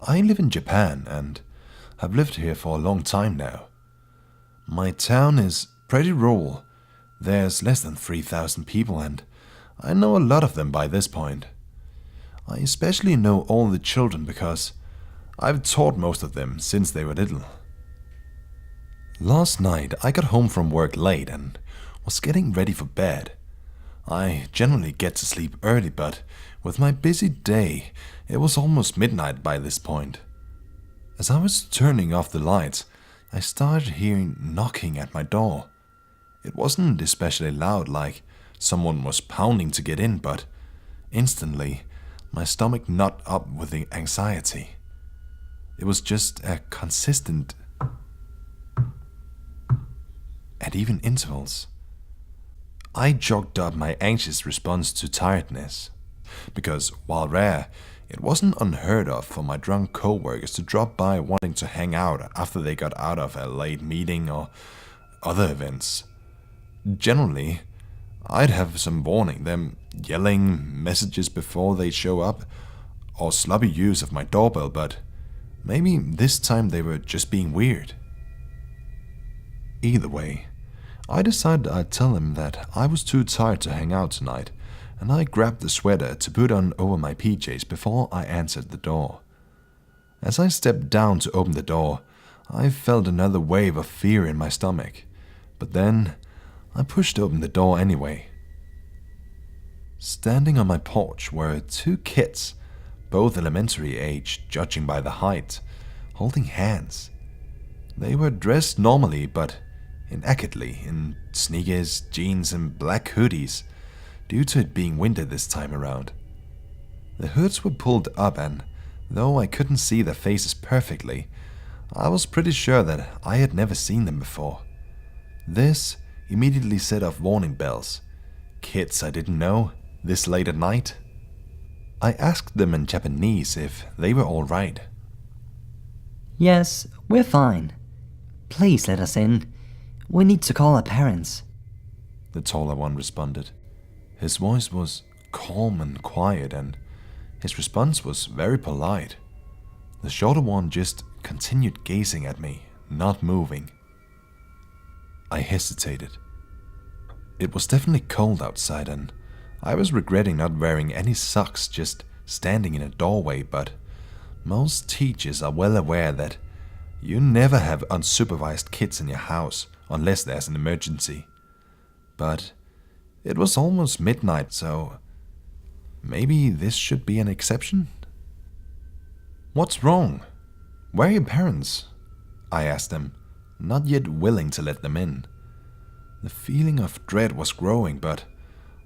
I live in Japan and have lived here for a long time now. My town is pretty rural. There's less than 3,000 people and I know a lot of them by this point. I especially know all the children because I've taught most of them since they were little. Last night I got home from work late and was getting ready for bed. I generally get to sleep early, but with my busy day, it was almost midnight by this point. As I was turning off the lights, I started hearing knocking at my door. It wasn't especially loud, like someone was pounding to get in, but instantly my stomach knot up with the anxiety. It was just a consistent at even intervals. I jogged up my anxious response to tiredness, because while rare, it wasn't unheard of for my drunk co-workers to drop by wanting to hang out after they got out of a late meeting or other events. Generally, I'd have some warning, them yelling messages before they show up, or sloppy use of my doorbell, but maybe this time they were just being weird. Either way, I decided I'd tell them that I was too tired to hang out tonight, and I grabbed the sweater to put on over my PJs before I answered the door. As I stepped down to open the door, I felt another wave of fear in my stomach, but then I pushed open the door anyway. Standing on my porch were two kids, both elementary age, judging by the height, holding hands. They were dressed normally, but inaccurrately in sneakers, jeans, and black hoodies, due to it being winter this time around. The hoods were pulled up, and though I couldn't see their faces perfectly, I was pretty sure that I had never seen them before. This immediately set off warning bells. Kids I didn't know, this late at night. I asked them in Japanese if they were all right. Yes, we're fine. Please let us in. We need to call our parents. The taller one responded. His voice was calm and quiet, and his response was very polite. The shorter one just continued gazing at me, not moving. I hesitated. It was definitely cold outside, and I was regretting not wearing any socks, just standing in a doorway, but most teachers are well aware that you never have unsupervised kids in your house unless there's an emergency. But it was almost midnight, so maybe this should be an exception? What's wrong? Where are your parents? I asked them, not yet willing to let them in. The feeling of dread was growing, but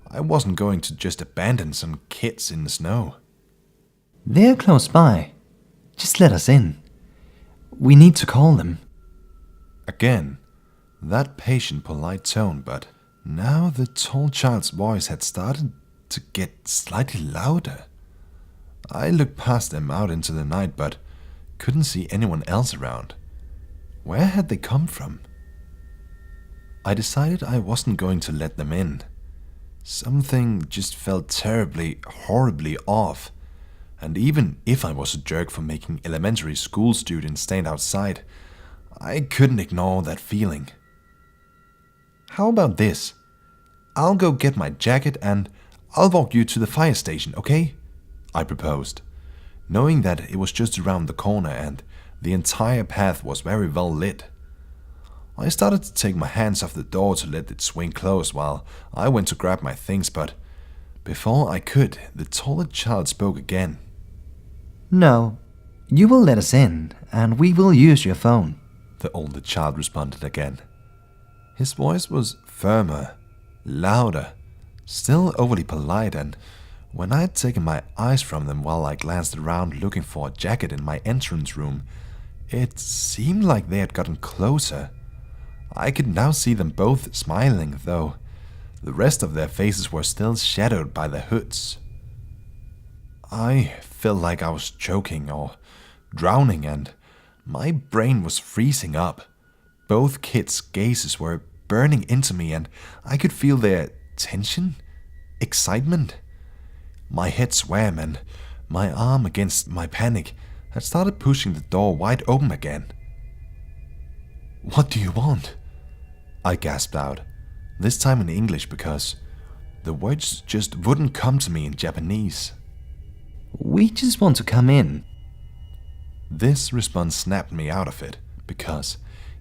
I wasn't going to just abandon some kids in the snow. They're close by. Just let us in. We need to call them. Again, that patient, polite tone, but now the tall child's voice had started to get slightly louder. I looked past them out into the night, but couldn't see anyone else around. Where had they come from? I decided I wasn't going to let them in. Something just felt terribly, horribly off. And even if I was a jerk for making elementary school students stand outside, I couldn't ignore that feeling. How about this? I'll go get my jacket and I'll walk you to the fire station, okay? I proposed, knowing that it was just around the corner and the entire path was very well lit. I started to take my hands off the door to let it swing closed while I went to grab my things, but before I could, the taller child spoke again. No, you will let us in, and we will use your phone. The older child responded again. His voice was firmer, louder, still overly polite, and when I had taken my eyes from them while I glanced around looking for a jacket in my entrance room, it seemed like they had gotten closer. I could now see them both smiling, though the rest of their faces were still shadowed by their hoods. I felt like I was choking or drowning, and my brain was freezing up. Both kids' gazes were burning into me, and I could feel their tension, excitement. My head swam, and my arm against my panic had started pushing the door wide open again. "What do you want?" I gasped out, this time in English because the words just wouldn't come to me in Japanese. "We just want to come in." This response snapped me out of it because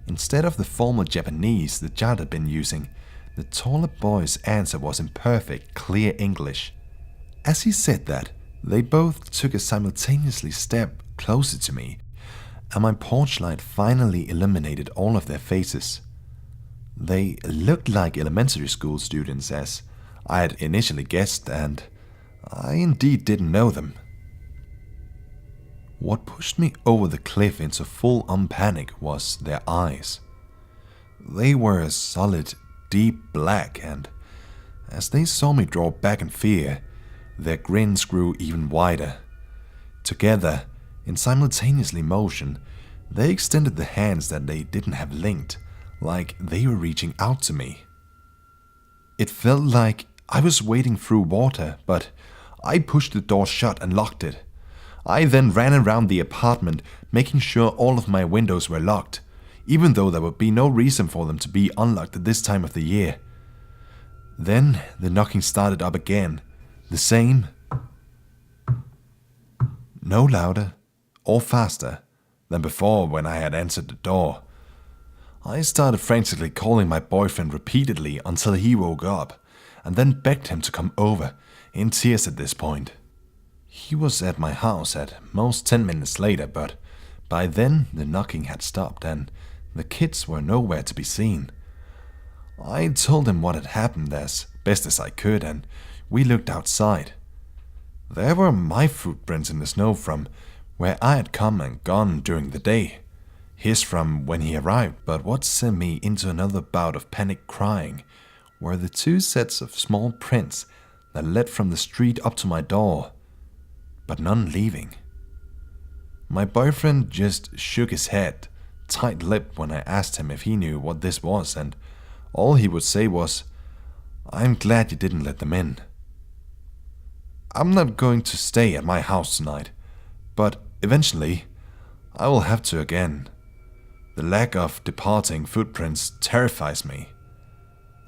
instead of the formal Japanese the child had been using, the taller boy's answer was in perfect, clear English. As he said that, they both took a simultaneously step closer to me, and my porch light finally illuminated all of their faces. They looked like elementary school students, as I had initially guessed, and I indeed didn't know them. What pushed me over the cliff into full-on panic was their eyes. They were a solid, deep black, and as they saw me draw back in fear, their grins grew even wider. Together, in simultaneously motion, they extended the hands that they didn't have linked, like they were reaching out to me. It felt like I was wading through water, but I pushed the door shut and locked it. I then ran around the apartment, making sure all of my windows were locked, even though there would be no reason for them to be unlocked at this time of the year. Then the knocking started up again, the same. No louder or faster than before when I had answered the door. I started frantically calling my boyfriend repeatedly until he woke up, and then begged him to come over, in tears at this point. He was at my house at most 10 minutes later, but by then the knocking had stopped and the kids were nowhere to be seen. I told him what had happened as best as I could, and we looked outside. There were my footprints in the snow from where I had come and gone during the day, his from when he arrived, but what sent me into another bout of panic crying were the 2 sets of small prints that led from the street up to my door, but none leaving. My boyfriend just shook his head, tight-lipped, when I asked him if he knew what this was, and all he would say was, "I'm glad you didn't let them in." I'm not going to stay at my house tonight, but eventually I will have to again. The lack of departing footprints terrifies me.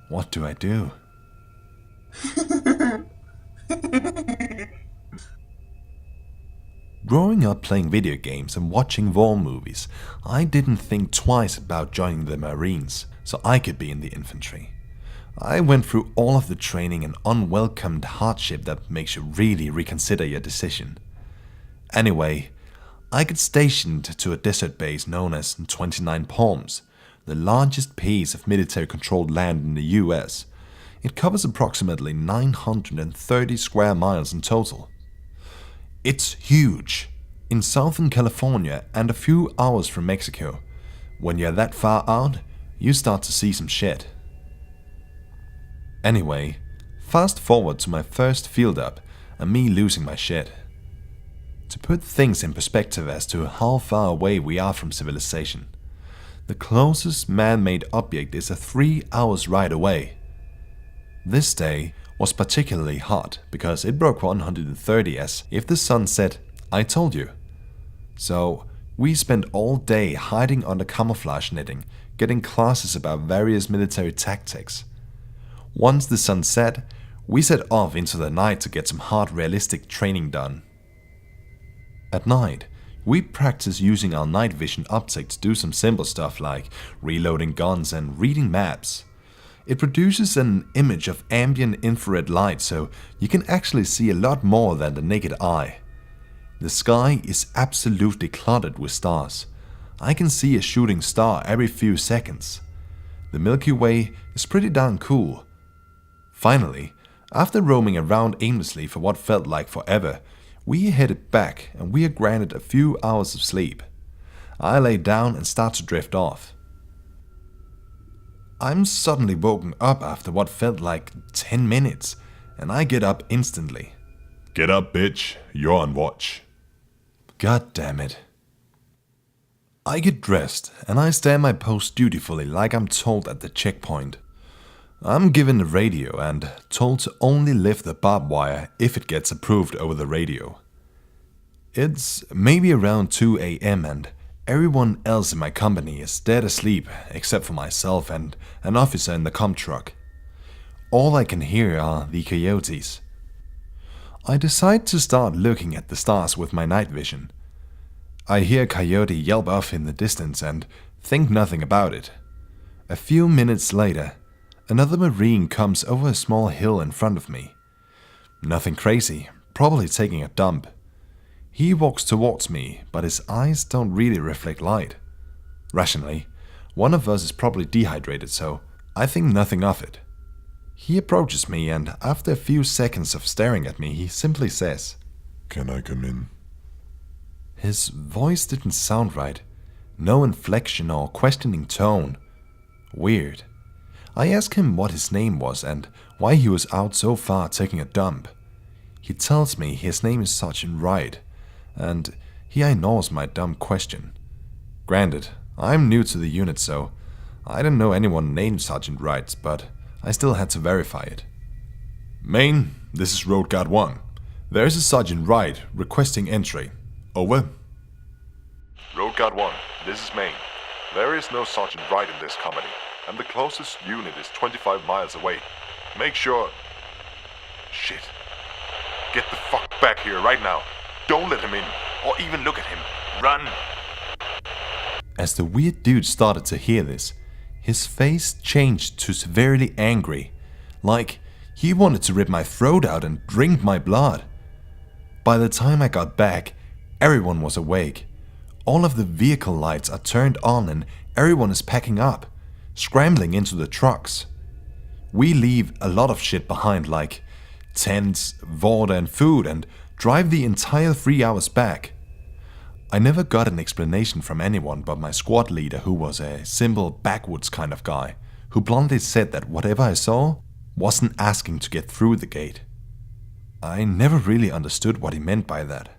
What do I do? Growing up playing video games and watching war movies, I didn't think twice about joining the Marines so I could be in the infantry. I went through all of the training and unwelcomed hardship that makes you really reconsider your decision. Anyway, I got stationed to a desert base known as 29 Palms, the largest piece of military-controlled land in the US. It covers approximately 930 square miles in total. It's huge, in Southern California and a few hours from Mexico. When you're that far out, you start to see some shit. Anyway, fast forward to my first field up and me losing my shit. To put things in perspective as to how far away we are from civilization, the closest man-made object is a 3 hours ride away. This day was particularly hot because it broke 130 as if the sun said, "I told you." So we spent all day hiding under camouflage netting, getting classes about various military tactics. Once the sun set, we set off into the night to get some hard realistic training done. At night, we practice using our night vision optics to do some simple stuff like reloading guns and reading maps. It produces an image of ambient infrared light, so you can actually see a lot more than the naked eye. The sky is absolutely cluttered with stars. I can see a shooting star every few seconds. The Milky Way is pretty darn cool. Finally, after roaming around aimlessly for what felt like forever, we headed back and we are granted a few hours of sleep. I lay down and start to drift off. I'm suddenly woken up after what felt like 10 minutes, and I get up instantly. "Get up, bitch. You're on watch." God damn it. I get dressed and I stay at my post dutifully like I'm told at the checkpoint. I'm given the radio and told to only lift the barbed wire if it gets approved over the radio. It's maybe around 2 a.m. and everyone else in my company is dead asleep except for myself and an officer in the comm truck. All I can hear are the coyotes. I decide to start looking at the stars with my night vision. I hear a coyote yelp off in the distance and think nothing about it. A few minutes later, another Marine comes over a small hill in front of me. Nothing crazy, probably taking a dump. He walks towards me, but his eyes don't really reflect light. Rationally, one of us is probably dehydrated, so I think nothing of it. He approaches me, and after a few seconds of staring at me, he simply says, Can I come in? His voice didn't sound right. No inflection or questioning tone. Weird. I asked him what his name was and why he was out so far taking a dump. He tells me his name is Sergeant Wright, and he ignores my dumb question. Granted, I'm new to the unit, so I don't know anyone named Sergeant Wright, but I still had to verify it. Maine, this is Road Guard 1. There is a Sergeant Wright requesting entry. Over. Road Guard 1, this is Maine. There is no Sergeant Wright in this company, and the closest unit is 25 miles away. Make sure... Shit. Get the fuck back here right now. Don't let him in, or even look at him. Run! As the weird dude started to hear this, his face changed to severely angry, like he wanted to rip my throat out and drink my blood. By the time I got back, everyone was awake. All of the vehicle lights are turned on and everyone is packing up, scrambling into the trucks. We leave a lot of shit behind, like tents, water and food, and drive the entire 3 hours back. I never got an explanation from anyone but my squad leader, who was a simple backwoods kind of guy, who bluntly said that whatever I saw wasn't asking to get through the gate. I never really understood what he meant by that.